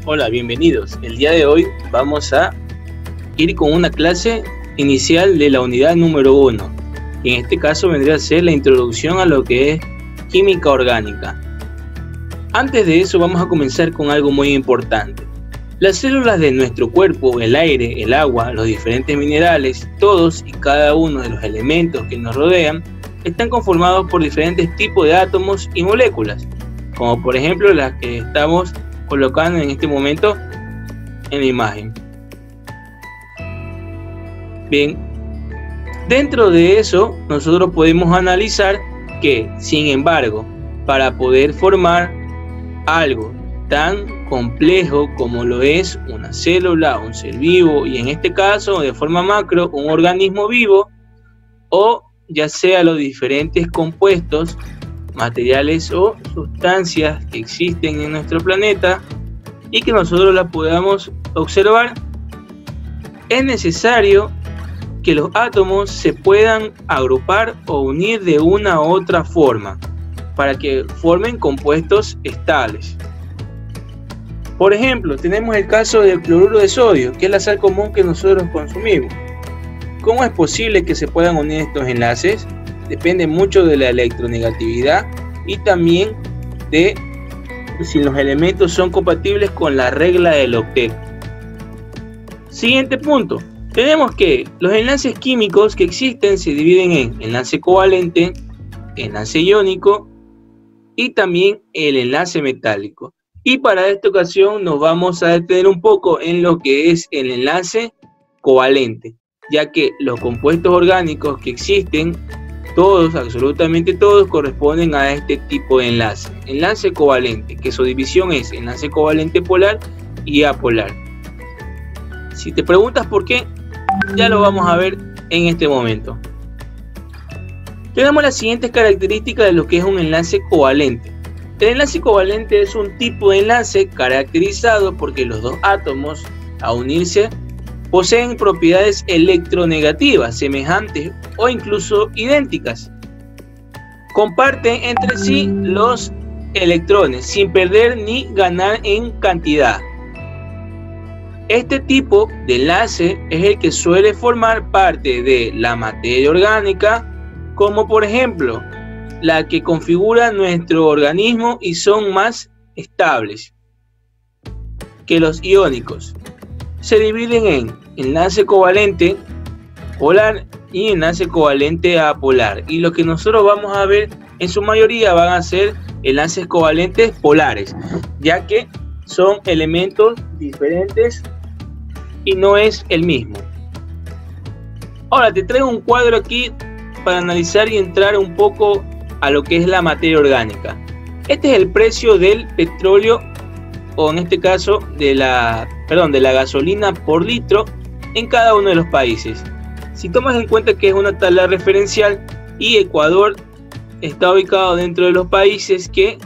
Hola, bienvenidos. El día de hoy vamos a ir con una clase inicial de la unidad número 1. Y en este caso vendría a ser la introducción a lo que es química orgánica. Antes de eso vamos a comenzar con algo muy importante. Las células de nuestro cuerpo, el aire, el agua, los diferentes minerales, todos y cada uno de los elementos que nos rodean, están conformados por diferentes tipos de átomos y moléculas, como por ejemplo las que estamos colocando en este momento en la imagen. Bien, dentro de eso nosotros podemos analizar que, sin embargo, para poder formar algo tan complejo como lo es una célula, un ser vivo, y en este caso de forma macro un organismo vivo, o ya sea los diferentes compuestos, materiales o sustancias que existen en nuestro planeta y que nosotros las podamos observar, es necesario que los átomos se puedan agrupar o unir de una u otra forma para que formen compuestos estables. Por ejemplo, tenemos el caso del cloruro de sodio, que es la sal común que nosotros consumimos. ¿Cómo es posible que se puedan unir estos enlaces? Depende mucho de la electronegatividad y también de si los elementos son compatibles con la regla del octeto. Siguiente punto. Tenemos que los enlaces químicos que existen se dividen en enlace covalente, enlace iónico y también el enlace metálico. Y para esta ocasión nos vamos a detener un poco en lo que es el enlace covalente, ya que los compuestos orgánicos que existen, todos, absolutamente todos, corresponden a este tipo de enlace. Enlace covalente, que su división es enlace covalente polar y apolar. Si te preguntas por qué, ya lo vamos a ver en este momento. Tenemos las siguientes características de lo que es un enlace covalente. El enlace covalente es un tipo de enlace caracterizado porque los dos átomos, a unirse, poseen propiedades electronegativas semejantes o incluso idénticas. Comparten entre sí los electrones sin perder ni ganar en cantidad. Este tipo de enlace es el que suele formar parte de la materia orgánica, como por ejemplo la que configura nuestro organismo y son más estables que los iónicos. Se dividen en enlace covalente polar y enlace covalente apolar, y lo que nosotros vamos a ver en su mayoría van a ser enlaces covalentes polares, ya que son elementos diferentes y no es el mismo. Ahora te traigo un cuadro aquí para analizar y entrar un poco a lo que es la materia orgánica. Este es el precio del petróleo, o en este caso de la gasolina por litro en cada uno de los países. Si tomas en cuenta que es una tabla referencial y Ecuador está ubicado dentro de los países que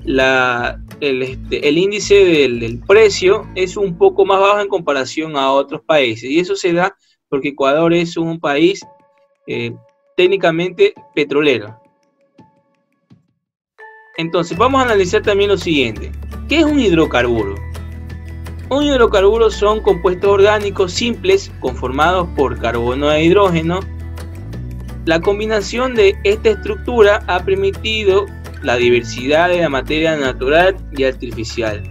el índice del precio es un poco más bajo en comparación a otros países, y eso se da porque Ecuador es un país técnicamente petrolero. Entonces vamos a analizar también lo siguiente. ¿Qué es un hidrocarburo? Un hidrocarburo son compuestos orgánicos simples conformados por carbono e hidrógeno. La combinación de esta estructura ha permitido la diversidad de la materia natural y artificial.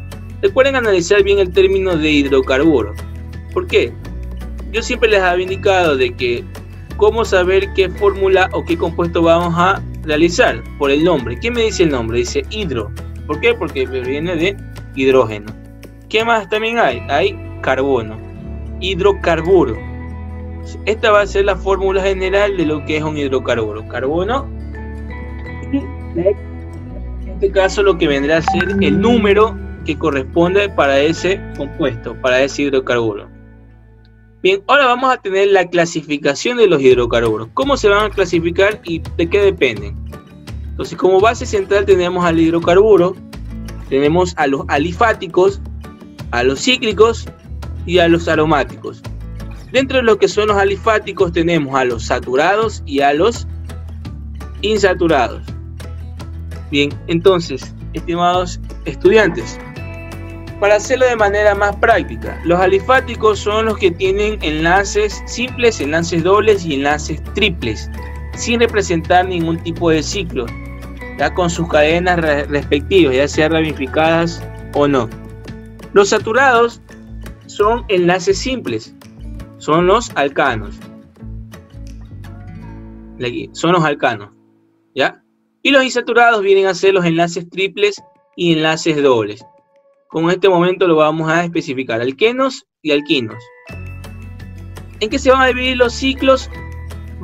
Recuerden analizar bien el término de hidrocarburo. ¿Por qué? Yo siempre les había indicado de que cómo saber qué fórmula o qué compuesto vamos a realizar por el nombre. ¿Qué me dice el nombre? Dice hidro. ¿Por qué? Porque viene de hidrógeno. ¿Qué más también hay? Hay carbono. Hidrocarburo. Esta va a ser la fórmula general de lo que es un hidrocarburo. Carbono. En este caso lo que vendrá a ser el número que corresponde para ese compuesto, para ese hidrocarburo. Bien, ahora vamos a tener la clasificación de los hidrocarburos. ¿Cómo se van a clasificar y de qué dependen? Entonces, como base central tenemos al hidrocarburo, tenemos a los alifáticos, a los cíclicos y a los aromáticos. Dentro de lo que son los alifáticos tenemos a los saturados y a los insaturados. Bien, entonces, estimados estudiantes, Para hacerlo de manera más práctica, los alifáticos son los que tienen enlaces simples, enlaces dobles y enlaces triples, sin representar ningún tipo de ciclo, ya con sus cadenas respectivas, ya sean ramificadas o no. Los saturados son enlaces simples, son los alcanos. Son los alcanos, ¿ya? Y los insaturados vienen a ser los enlaces triples y enlaces dobles. Con este momento lo vamos a especificar, alquenos y alquinos. ¿En qué se van a dividir los ciclos?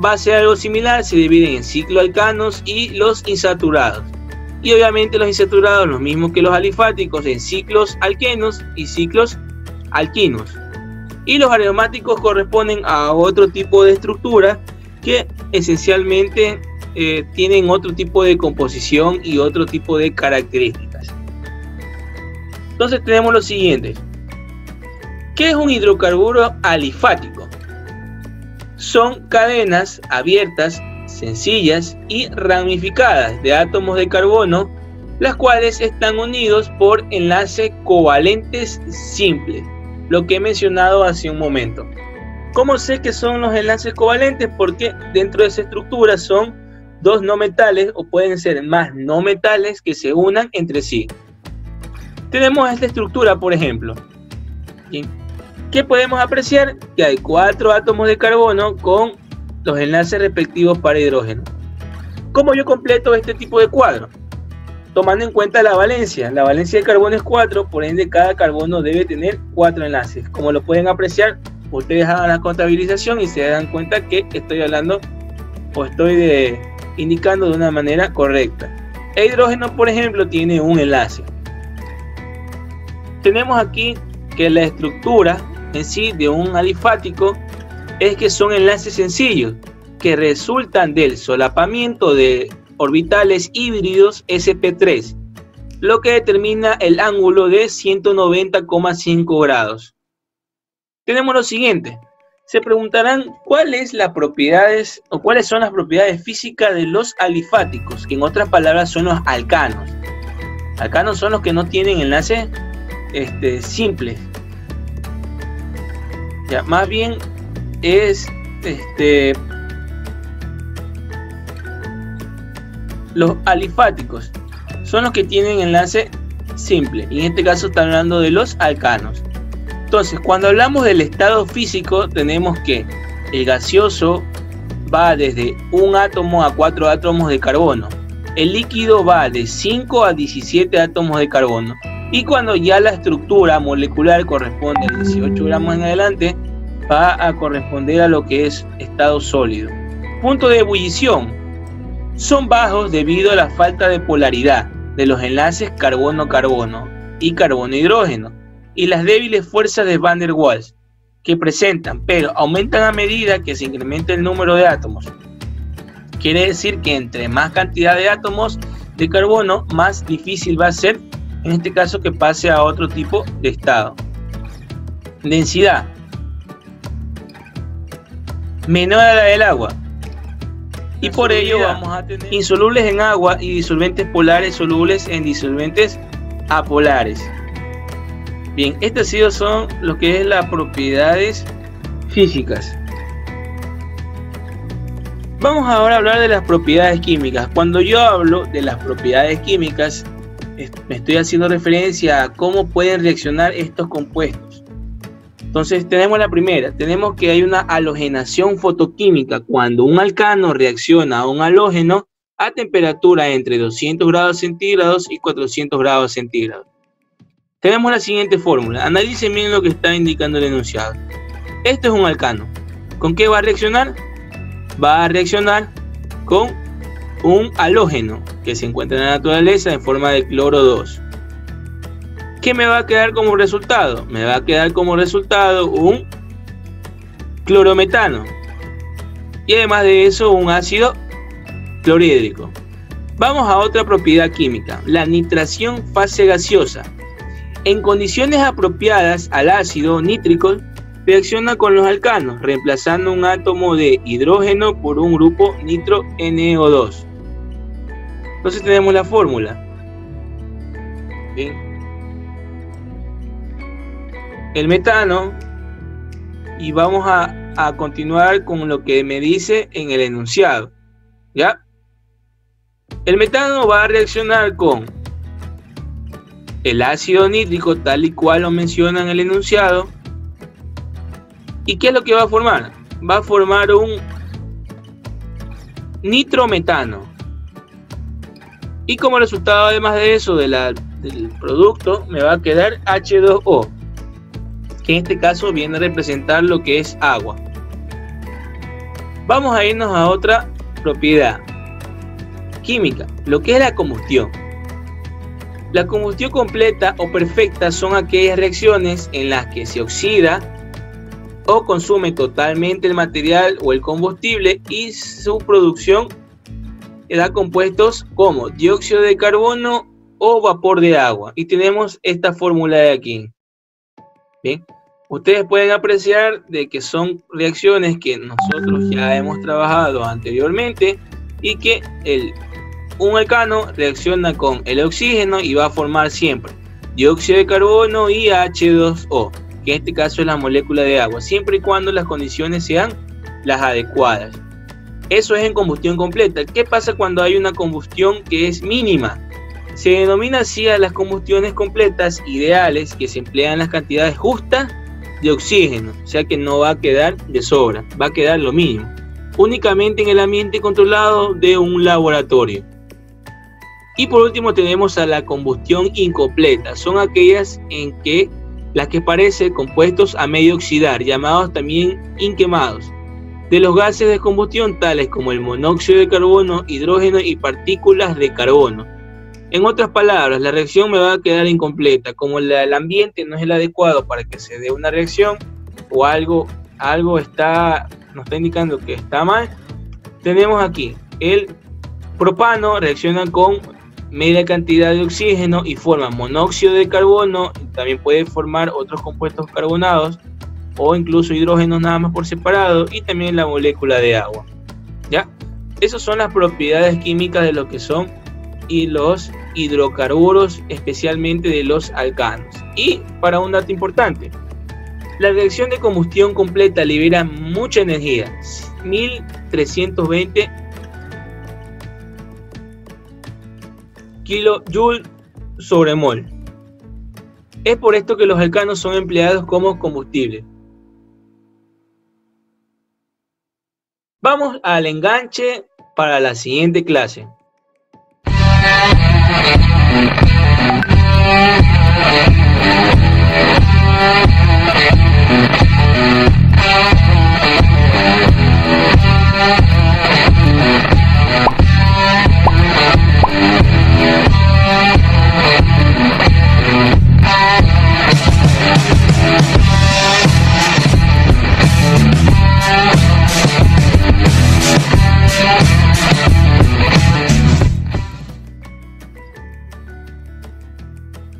Va a ser algo similar, se dividen en cicloalcanos y los insaturados. Y obviamente los insaturados, los mismos que los alifáticos, en ciclos alquenos y ciclos alquinos. Y los aromáticos corresponden a otro tipo de estructura que esencialmente tienen otro tipo de composición y otro tipo de características. Entonces tenemos lo siguiente. ¿Qué es un hidrocarburo alifático? Son cadenas abiertas, sencillas y ramificadas de átomos de carbono, las cuales están unidos por enlaces covalentes simples, lo que he mencionado hace un momento. ¿Cómo sé que son los enlaces covalentes? Porque dentro de esa estructura son dos no metales o pueden ser más no metales que se unan entre sí. Tenemos esta estructura, por ejemplo. ¿Qué podemos apreciar? Que hay 4 átomos de carbono con los enlaces respectivos para hidrógeno. ¿Cómo yo completo este tipo de cuadro? Tomando en cuenta la valencia. La valencia de carbono es 4, por ende cada carbono debe tener 4 enlaces. Como lo pueden apreciar, ustedes hagan la contabilización y se dan cuenta que estoy hablando o estoy indicando de una manera correcta. El hidrógeno, por ejemplo, tiene un enlace. Tenemos aquí que la estructura en sí de un alifático es que son enlaces sencillos que resultan del solapamiento de orbitales híbridos sp3, lo que determina el ángulo de 190,5 grados. Tenemos lo siguiente. Se preguntarán cuáles son las propiedades físicas de los alifáticos, que en otras palabras son los alcanos. Alcanos son los que no tienen enlace simple. Ya, más bien es los alifáticos son los que tienen enlace simple, y en este caso está hablando de los alcanos. Entonces, cuando hablamos del estado físico, tenemos que el gaseoso va desde un átomo a 4 átomos de carbono, el líquido va de 5 a 17 átomos de carbono, y cuando ya la estructura molecular corresponde a 18 gramos en adelante, va a corresponder a lo que es estado sólido. Punto de ebullición: son bajos debido a la falta de polaridad de los enlaces carbono-carbono y carbono-hidrógeno y las débiles fuerzas de Van der Waals que presentan, pero aumentan a medida que se incrementa el número de átomos. Quiere decir que entre más cantidad de átomos de carbono, más difícil va a ser, en este caso, que pase a otro tipo de estado. Densidad menor a la del agua, y por ello vamos a tener insolubles en agua y disolventes polares solubles en disolventes apolares. Bien, estas son lo que es las propiedades físicas. Vamos ahora a hablar de las propiedades químicas. Cuando yo hablo de las propiedades químicas, me estoy haciendo referencia a cómo pueden reaccionar estos compuestos. Entonces tenemos la primera, tenemos que hay una halogenación fotoquímica cuando un alcano reacciona a un halógeno a temperatura entre 200 grados centígrados y 400 grados centígrados. Tenemos la siguiente fórmula, analicen bien lo que está indicando el enunciado. Esto es un alcano. ¿Con qué va a reaccionar? Va a reaccionar con un halógeno que se encuentra en la naturaleza en forma de cloro 2. ¿Qué me va a quedar como resultado? Me va a quedar como resultado un clorometano y además de eso un ácido clorhídrico. Vamos a otra propiedad química, la nitración fase gaseosa. En condiciones apropiadas al ácido nítrico reacciona con los alcanos, reemplazando un átomo de hidrógeno por un grupo nitro NO2. Entonces tenemos la fórmula. Bien. el metano y vamos a continuar con lo que me dice en el enunciado. ¿Ya? El metano va a reaccionar con el ácido nítrico tal y cual lo menciona en el enunciado. ¿Y qué es lo que va a formar? Va a formar un nitrometano. Y como resultado, además de eso, del producto, me va a quedar H2O, que en este caso viene a representar lo que es agua. Vamos a irnos a otra propiedad química, lo que es la combustión. La combustión completa o perfecta son aquellas reacciones en las que se oxida o consume totalmente el material o el combustible y su producción da compuestos como dióxido de carbono o vapor de agua. Y tenemos esta fórmula de aquí. Bien, ustedes pueden apreciar de que son reacciones que nosotros ya hemos trabajado anteriormente y que un alcano reacciona con el oxígeno y va a formar siempre dióxido de carbono y H2O, que en este caso es la molécula de agua, siempre y cuando las condiciones sean las adecuadas. Eso es en combustión completa. ¿Qué pasa cuando hay una combustión que es mínima? Se denomina así a las combustiones completas ideales, que se emplean las cantidades justas de oxígeno, o sea que no va a quedar de sobra, va a quedar lo mínimo, únicamente en el ambiente controlado de un laboratorio. Y por último tenemos a la combustión incompleta. Son aquellas en que las que parecen compuestos a medio oxidar, llamados también inquemados, de los gases de combustión tales como el monóxido de carbono, hidrógeno y partículas de carbono. En otras palabras, la reacción me va a quedar incompleta. Como el ambiente no es el adecuado para que se dé una reacción o algo nos está indicando que está mal, tenemos aquí el propano reacciona con media cantidad de oxígeno y forma monóxido de carbono. También puede formar otros compuestos carbonados o incluso hidrógenos nada más por separado, y también la molécula de agua. ¿Ya? Esas son las propiedades químicas de lo que son y los hidrocarburos, especialmente de los alcanos. Y para un dato importante, la reacción de combustión completa libera mucha energía, 1320 kJ sobre mol. Es por esto que los alcanos son empleados como combustible. Vamos al enganche para la siguiente clase.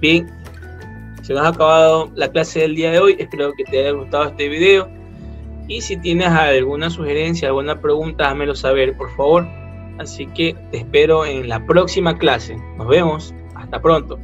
Bien, se nos ha acabado la clase del día de hoy. Espero que te haya gustado este video. Y si tienes alguna sugerencia, alguna pregunta, házmelo saber, por favor. Así que te espero en la próxima clase. Nos vemos. Hasta pronto.